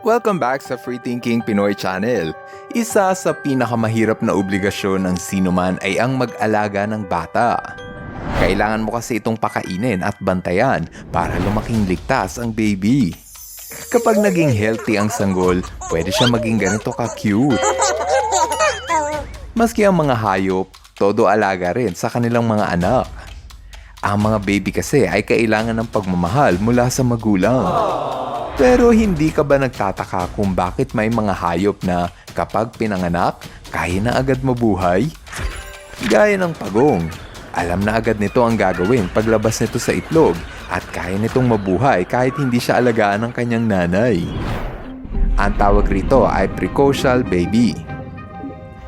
Welcome back sa Free Thinking Pinoy Channel. Isa sa pinakamahirap na obligasyon ng sinuman ay ang mag-alaga ng bata. Kailangan mo kasi itong pakainin at bantayan para lumaking ligtas ang baby. Kapag naging healthy ang sanggol, pwede siya maging ganito ka-cute. Maski ang mga hayop, todo alaga rin sa kanilang mga anak. Ang mga baby kasi ay kailangan ng pagmamahal mula sa magulang. Pero hindi ka ba nagtataka kung bakit may mga hayop na kapag pinanganak, kaya na agad mabuhay? Gaya ng pagong, alam na agad nito ang gagawin paglabas nito sa itlog at kaya nitong mabuhay kahit hindi siya alagaan ng kanyang nanay. Ang tawag rito ay precocial baby.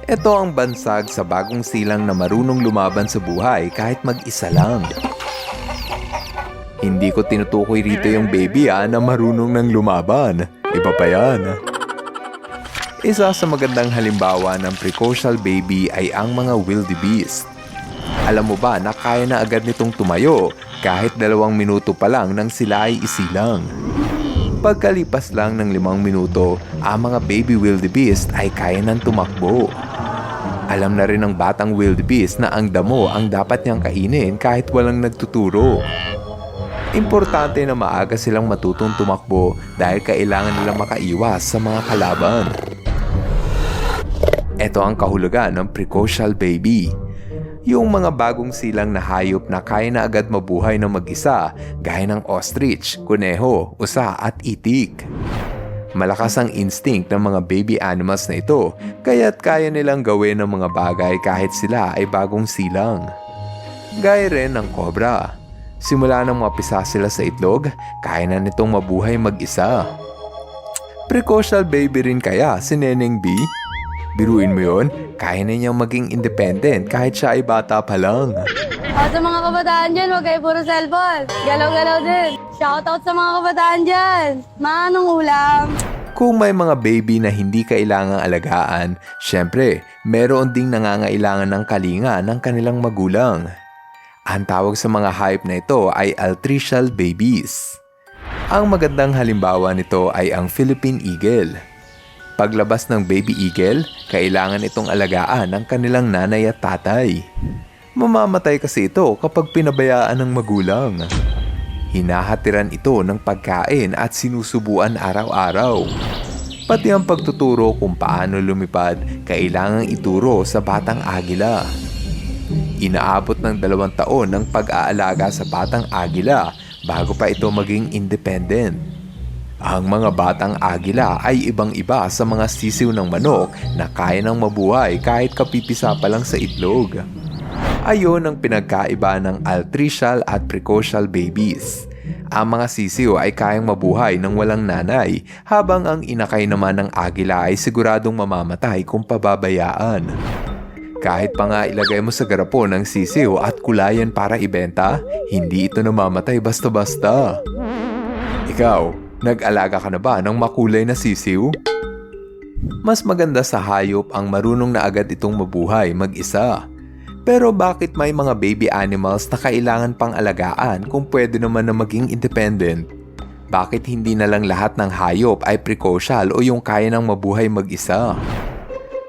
Ito ang bansag sa bagong silang na marunong lumaban sa buhay kahit mag-isa lang. Hindi ko tinutukoy rito yung baby na marunong nang lumaban. Iba pa yan. Isa sa magandang halimbawa ng precocial baby ay ang mga wildebeest. Alam mo ba na kaya na agad nitong tumayo kahit 2 minuto pa lang nang sila ay isilang. Pagkalipas lang ng 5 minuto, ang mga baby wildebeest ay kaya nang tumakbo. Alam na rin ng batang wildebeest na ang damo ang dapat niyang kainin kahit walang nagtuturo. Importante na maaga silang matutong tumakbo dahil kailangan nilang makaiwas sa mga kalaban. Ito ang kahulugan ng precocial baby. Yung mga bagong silang na hayop na kaya na agad mabuhay ng mag-isa gaya ng ostrich, kuneho, usa at itik. Malakas ang instinct ng mga baby animals na ito kaya't kaya nilang gawin ng mga bagay kahit sila ay bagong silang. Gaya rin ng cobra. Simula nang mapisa sila sa itlog, kaya na nitong mabuhay mag-isa. Precocial baby rin kaya si Neneng B? Biruin mo yun, kaya na niyang maging independent kahit siya ay bata pa lang. Sa mga kabataan dyan, huwag kayo puro cellphone. Galaw-galaw din. Shoutout sa mga kabataan dyan. Manong ulam. Kung may mga baby na hindi kailangang alagaan, syempre, meron ding nangangailangan ng kalinga ng kanilang magulang. Ang tawag sa mga hayop na ito ay altricial babies. Ang magandang halimbawa nito ay ang Philippine eagle. Paglabas ng baby eagle, kailangan itong alagaan ng kanilang nanay at tatay. Mamamatay kasi ito kapag pinabayaan ng magulang. Hinahatiran ito ng pagkain at sinusubuan araw-araw. Pati ang pagtuturo kung paano lumipad, kailangang ituro sa batang agila. Inaabot ng 2 taon ng pag-aalaga sa batang agila bago pa ito maging independent. Ang mga batang agila ay ibang-iba sa mga sisiw ng manok na kaya nang mabuhay kahit kapipisa pa lang sa itlog. Ayon ang pinagkaiba ng altricial at precocial babies. Ang mga sisiw ay kayang mabuhay ng walang nanay habang ang inakay naman ng agila ay siguradong mamamatay kung pababayaan. Kahit pa nga ilagay mo sa garapon ng sisiw at kulayan para ibenta, hindi ito namamatay basta-basta. Ikaw, nag-alaga ka na ba ng makulay na sisiw? Mas maganda sa hayop ang marunong na agad itong mabuhay mag-isa. Pero bakit may mga baby animals na kailangan pang alagaan kung pwede naman na maging independent? Bakit hindi na lang lahat ng hayop ay precocial o yung kaya nang mabuhay mag-isa?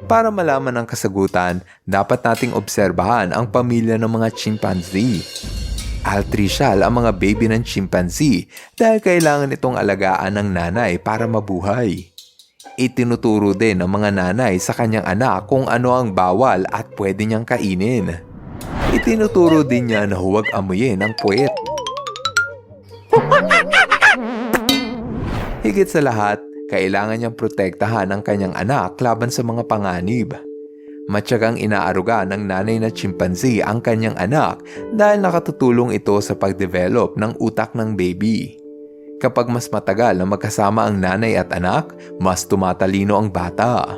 Para malaman ang kasagutan, dapat nating obserbahan ang pamilya ng mga chimpanzee. Altricial ang mga baby ng chimpanzee dahil kailangan itong alagaan ng nanay para mabuhay. Itinuturo din ng mga nanay sa kanyang anak kung ano ang bawal at pwede niyang kainin. Itinuturo din niya na huwag amuyin ang puwet. Higit sa lahat, kailangan niyang protektahan ang kanyang anak laban sa mga panganib. Matyagang inaaruga ng nanay na chimpanzee ang kanyang anak dahil nakatutulong ito sa pagdevelop ng utak ng baby. Kapag mas matagal na magkasama ang nanay at anak, mas tumatalino ang bata.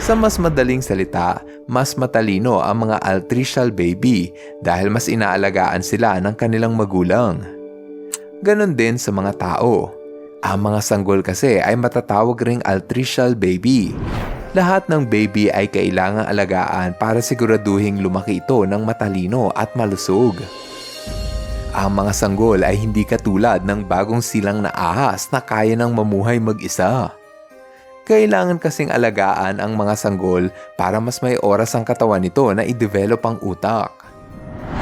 Sa mas madaling salita, mas matalino ang mga altricial baby dahil mas inaalagaan sila ng kanilang magulang. Ganon din sa mga tao. Ang mga sanggol kasi ay matatawag ring altricial baby. Lahat ng baby ay kailangang alagaan para siguraduhing lumaki ito ng matalino at malusog. Ang mga sanggol ay hindi katulad ng bagong silang na ahas na kaya nang mamuhay mag-isa. Kailangan kasing alagaan ang mga sanggol para mas may oras ang katawan nito na i-develop ang utak.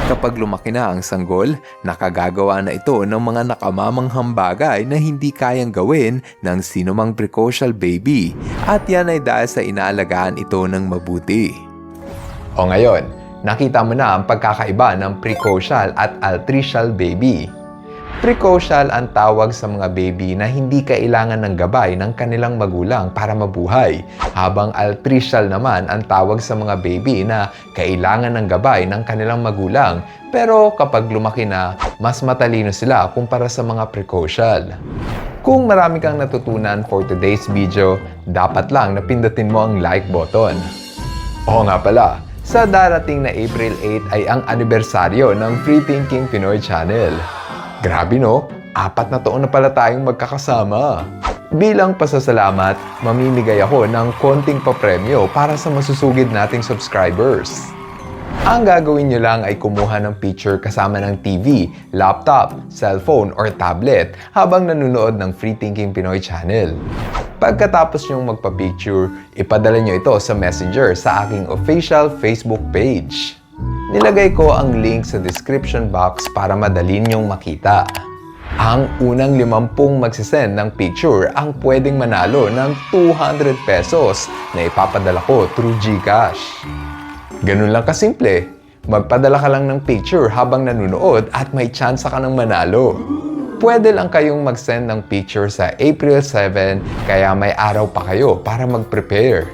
Kapag lumaki na ang sanggol, nakagagawa na ito ng mga nakamamanghang bagay na hindi kayang gawin ng sinumang precocial baby at yan ay dahil sa inaalagaan ito ng mabuti. O ngayon, nakita mo na ang pagkakaiba ng precocial at altricial baby. Precocial ang tawag sa mga baby na hindi kailangan ng gabay ng kanilang magulang para mabuhay, habang altricial naman ang tawag sa mga baby na kailangan ng gabay ng kanilang magulang, pero kapag lumaki na, mas matalino sila kumpara sa mga precocial. Kung marami kang natutunan for today's video, dapat lang na pindutin mo ang like button. Oo nga pala, sa darating na April 8 ay ang anibersaryo ng Free Thinking Pinoy Channel. Grabe no, 4 na taon na pala tayong magkakasama. Bilang pasasalamat, mamimigay ako ng konting papremyo para sa masusugid nating subscribers. Ang gagawin nyo lang ay kumuha ng picture kasama ng TV, laptop, cellphone, or tablet habang nanonood ng Free Thinking Pinoy Channel. Pagkatapos nyong magpa-picture, ipadala nyo ito sa Messenger sa aking official Facebook page. Nilagay ko ang link sa description box para madali nyong makita. Ang unang 50 magsisend ng picture ang pwedeng manalo ng 200 pesos na ipapadala ko through GCash. Ganun lang kasimple. Magpadala ka lang ng picture habang nanonood at may chance ka ng manalo. Pwede lang kayong mag-send ng picture sa April 7 kaya may araw pa kayo para mag-prepare.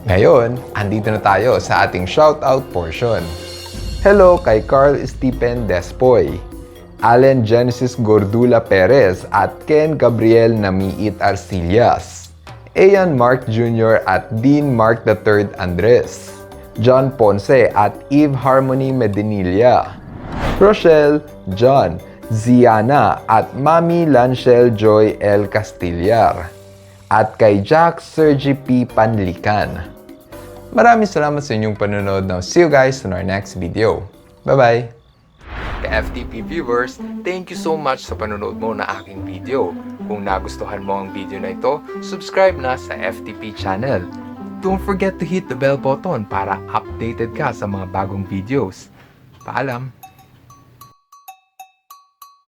Ngayon, andito na tayo sa ating shoutout portion. Hello kay Carl Stephen Despoy, Allen Genesis Gordula Perez at Ken Gabriel Namiit Arcillas, Ian Mark Jr. at Dean Mark III Andres, John Ponce at Eve Harmony Medinilla, Rochelle, John, Ziana at Mami Lanchel Joy L. Castillar, at kay Jack Sergi P. Panlican. Maraming salamat sa inyong panonood. Now, see you guys in our next video. Bye-bye! FTP viewers, thank you so much sa panonood mo na aking video. Kung nagustuhan mo ang video na ito, subscribe na sa FTP channel. Don't forget to hit the bell button para updated ka sa mga bagong videos. Paalam!